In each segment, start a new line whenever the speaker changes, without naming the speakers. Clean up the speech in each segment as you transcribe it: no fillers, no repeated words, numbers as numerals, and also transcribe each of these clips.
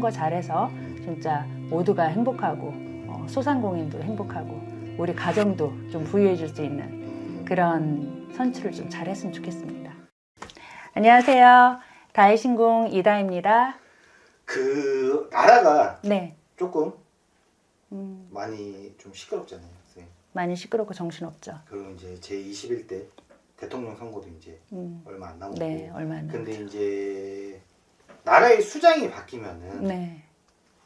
거 잘해서 진짜 모두가 행복하고 소상공인도 행복하고 우리 가정도 좀 부유해 줄 수 있는 그런 선출을 좀 잘했으면 좋겠습니다. 안녕하세요. 다해신궁 이다입니다.
그 나라가
네.
조금 많이 좀 시끄럽잖아요, 선생님.
많이 시끄럽고 정신없죠.
그리고 이제 제21대 대통령 선거도 이제 얼마 안 남았고.
네, 얼마 안
근데
남았죠.
이제 나라의 수장이 바뀌면은
네.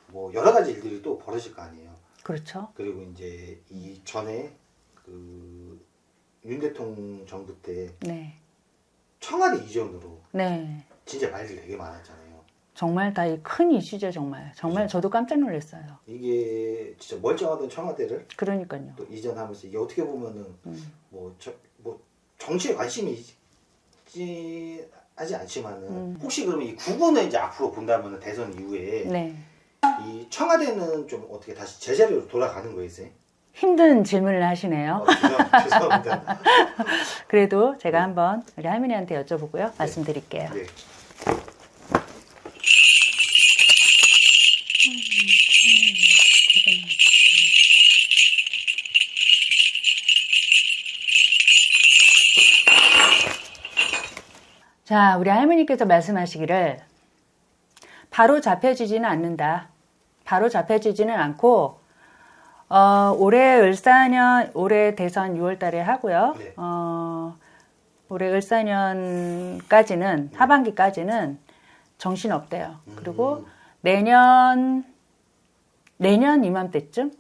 뭐 여러 가지 일들이 또 벌어질 거 아니에요.
그렇죠.
그리고 이제 이 전에 그 윤 대통령 정부 때
네.
청와대 이전으로
네.
진짜 말들 되게 많았잖아요.
정말 다 큰 이슈죠, 정말. 정말 저도 깜짝 놀랐어요.
이게 진짜 멀쩡하던 청와대를
그러니까요.
또 이전하면서 이게 어떻게 보면은 뭐 정치에 관심이 있지 하지 않지만은 혹시 그러면 이 구분을 이제 앞으로 본다면 대선 이후에
네.
이 청와대는 좀 어떻게 다시 제자리로 돌아가는 거였어요?
힘든 질문을 하시네요.
죄송합니다.
그래도 제가 한번 우리 할머니한테 여쭤보고요. 말씀드릴게요.
네.
자, 우리 할머니께서 말씀하시기를 바로 잡혀지지는 않는다. 바로 잡혀지지는 않고 올해 을사년, 올해 대선 6월 달에 하고요.
네.
올해 을사년까지는, 하반기까지는 정신없대요. 그리고 내년 이맘때쯤?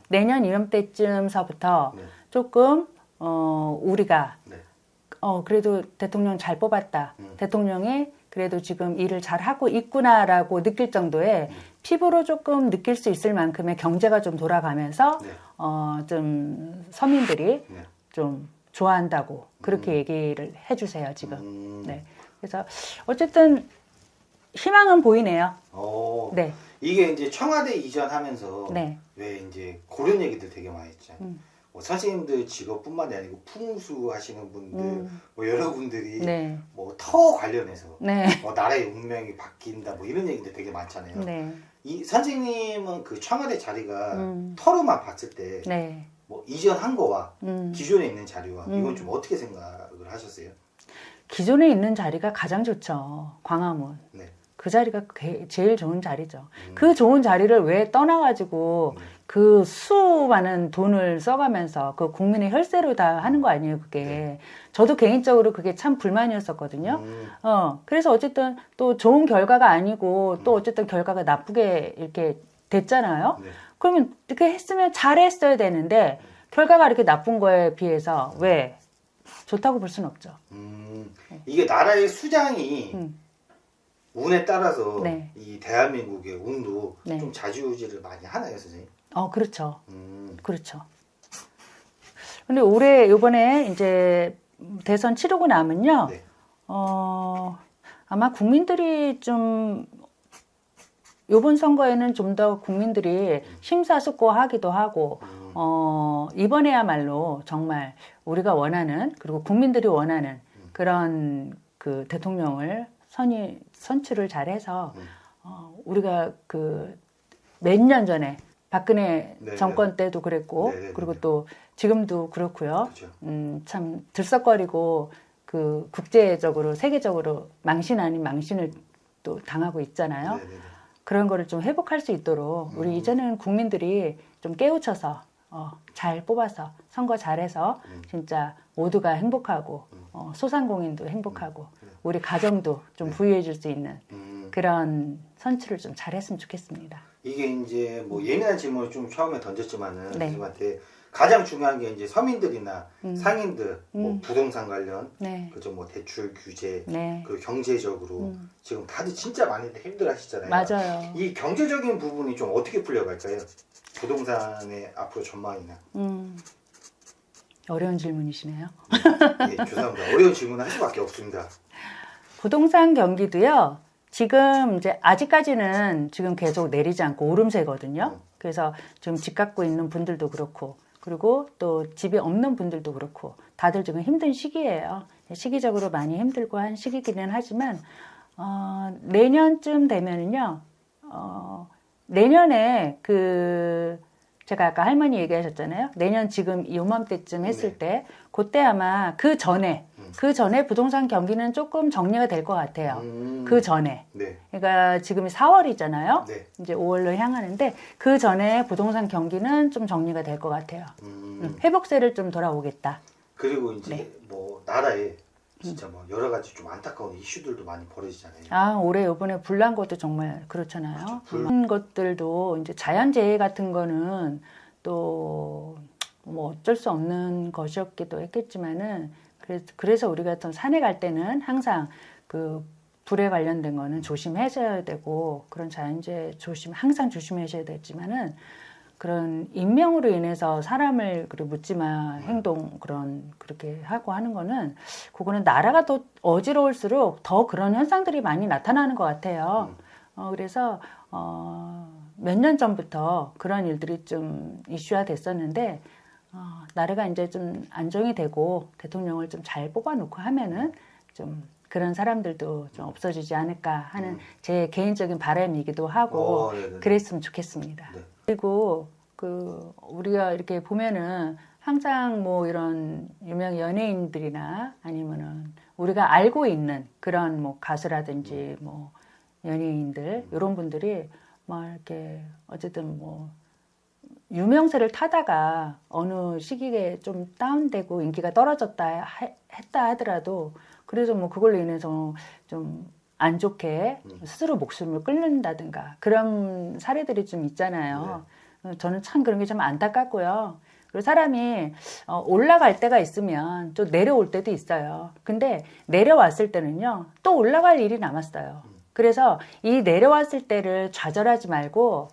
내년 이맘때쯤서부터
네.
조금, 우리가,
네.
그래도 대통령 잘 뽑았다. 대통령이 그래도 지금 일을 잘 하고 있구나라고 느낄 정도의 피부로 조금 느낄 수 있을 만큼의 경제가 좀 돌아가면서,
네.
좀 서민들이
네.
좀 좋아한다고 그렇게 얘기를 해주세요, 지금. 네. 그래서 어쨌든 희망은 보이네요. 네.
이게 이제 청와대 이전하면서
네.
왜 이제 그런 얘기들 되게 많이 했잖아요. 뭐 선생님들 직업뿐만이 아니고 풍수 하시는 분들, 뭐 여러분들이
네.
뭐 터 관련해서
네.
나라의 운명이 바뀐다 뭐 이런 얘기들 되게 많잖아요.
네.
이 선생님은 그 청와대 자리가 터로만 봤을 때
네.
뭐 이전한 거와 기존에 있는 자리와 이건 좀 어떻게 생각을 하셨어요?
기존에 있는 자리가 가장 좋죠. 광화문.
네.
그 자리가 제일 좋은 자리죠. 그 좋은 자리를 왜 떠나가지고 그 수많은 돈을 써가면서 그 국민의 혈세로 다 하는 거 아니에요, 그게.
네.
저도 개인적으로 그게 참 불만이었었거든요. 그래서 어쨌든 또 좋은 결과가 아니고 또 어쨌든 결과가 나쁘게 이렇게 됐잖아요.
네.
그러면 이렇게 했으면 잘했어야 되는데 결과가 이렇게 나쁜 거에 비해서 왜 좋다고 볼 수는 없죠.
이게 나라의 수장이 운에 따라서
네.
이 대한민국의 운도
네.
좀 좌지우지를 많이 하나요, 선생님?
그렇죠. 그렇죠. 근데 올해 요번에 이제 대선 치르고 나면요.
네.
아마 국민들이 좀 요번 선거에는 좀 더 국민들이 심사숙고하기도 하고 이번에야말로 정말 우리가 원하는 그리고 국민들이 원하는 그런 그 대통령을 선출을 잘해서 우리가 그 몇 년 전에 박근혜
네,
정권 때도 그랬고
네, 네,
그리고
네.
또 지금도 그렇고요.
그렇죠.
참 들썩거리고 그 국제적으로 세계적으로 망신 아닌 망신을 또 당하고 있잖아요.
네, 네, 네.
그런 거를 좀 회복할 수 있도록 우리 이제는 국민들이 좀 깨우쳐서 잘 뽑아서 선거 잘해서 진짜 모두가 행복하고 소상공인도 행복하고 우리 가정도 좀 부유해 줄 수 있는 그런 선출을 좀 잘했으면 좋겠습니다.
이게 이제 뭐 예민한 질문을 좀 처음에 던졌지만은
네.
선생님한테 가장 중요한 게 이제 서민들이나 상인들 뭐 부동산 관련
네.
그죠 뭐 대출 규제
네.
그리고 경제적으로 지금 다들 진짜 많이들 힘들어하시잖아요.
맞아요.
이 경제적인 부분이 좀 어떻게 풀려갈까요? 부동산의 앞으로 전망이나.
어려운 질문이시네요.
예, 죄송합니다. 어려운 질문을 할 수밖에 없습니다.
부동산 경기도요. 지금 이제 아직까지는 지금 계속 내리지 않고 오름세거든요. 그래서 지금 집 갖고 있는 분들도 그렇고 그리고 또 집이 없는 분들도 그렇고 다들 지금 힘든 시기예요. 시기적으로 많이 힘들고 한 시기기는 하지만 내년쯤 되면은요 내년에 제가 아까 할머니 얘기하셨잖아요. 내년 지금 요맘때쯤 했을 때, 그때 아마 그 전에 부동산 경기는 조금 정리가 될 것 같아요. 그 전에.
네.
그러니까 지금이 4월이잖아요.
네.
이제 5월로 향하는데, 그 전에 부동산 경기는 좀 정리가 될 것 같아요. 회복세를 좀 돌아오겠다.
그리고 이제 뭐 나라에 진짜 뭐 여러 가지 좀 안타까운 이슈들도 많이 벌어지잖아요.
올해 요번에 불난 것도 정말 그렇잖아요.
그렇죠.
그런 것들도 이제 자연재해 같은 거는 또 뭐 어쩔 수 없는 것이었기도 했겠지만은 그래서 우리가 좀 산에 갈 때는 항상 그 불에 관련된 거는 조심하셔야 되고 그런 자연재해 항상 조심하셔야 되지만은 그런 인명으로 인해서 사람을 묻지마 행동 그렇게 하고 하는 거는 그거는 나라가 더 어지러울수록 더 그런 현상들이 많이 나타나는 것 같아요. 그래서 몇 년 전부터 그런 일들이 좀 이슈화 됐었는데 나라가 이제 좀 안정이 되고 대통령을 좀 잘 뽑아놓고 하면은 좀 그런 사람들도 좀 없어지지 않을까 하는 제 개인적인 바람이기도 하고 그랬으면 좋겠습니다.
네.
그리고 우리가 이렇게 보면은 항상 뭐 이런 유명 연예인들이나 아니면은 우리가 알고 있는 그런 뭐 가수라든지 뭐 연예인들 이런 분들이 막 이렇게 어쨌든 뭐 유명세를 타다가 어느 시기에 좀 다운되고 인기가 떨어졌다 했다 하더라도 그래서 뭐 그걸로 인해서 좀 안 좋게 스스로 목숨을 끊는다든가 그런 사례들이 좀 있잖아요. 저는 참 그런 게 좀 안타깝고요. 그리고 사람이 올라갈 때가 있으면 또 내려올 때도 있어요. 근데 내려왔을 때는요, 또 올라갈 일이 남았어요. 그래서 이 내려왔을 때를 좌절하지 말고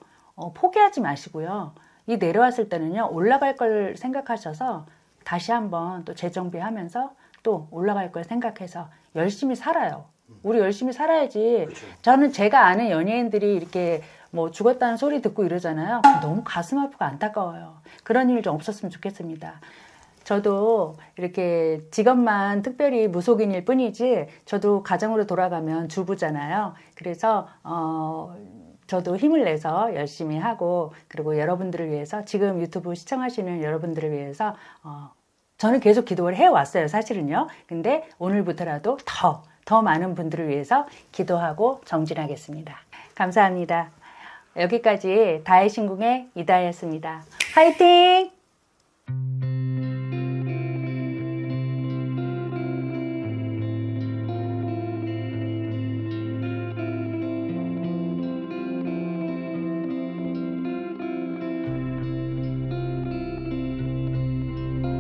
포기하지 마시고요. 이 내려왔을 때는요, 올라갈 걸 생각하셔서 다시 한번 또 재정비하면서 또 올라갈 걸 생각해서 열심히 살아요. 우리 열심히 살아야지.
그렇죠.
저는 제가 아는 연예인들이 이렇게 뭐 죽었다는 소리 듣고 이러잖아요. 너무 가슴 아프고 안타까워요. 그런 일 좀 없었으면 좋겠습니다. 저도 이렇게 직업만 특별히 무속인일 뿐이지 저도 가정으로 돌아가면 주부잖아요. 그래서 저도 힘을 내서 열심히 하고 그리고 여러분들을 위해서 지금 유튜브 시청하시는 여러분들을 위해서 저는 계속 기도를 해왔어요. 사실은요. 근데 오늘부터라도 더 많은 분들을 위해서 기도하고 정진하겠습니다. 감사합니다. 여기까지 다혜신궁의 이다혜였습니다. 화이팅!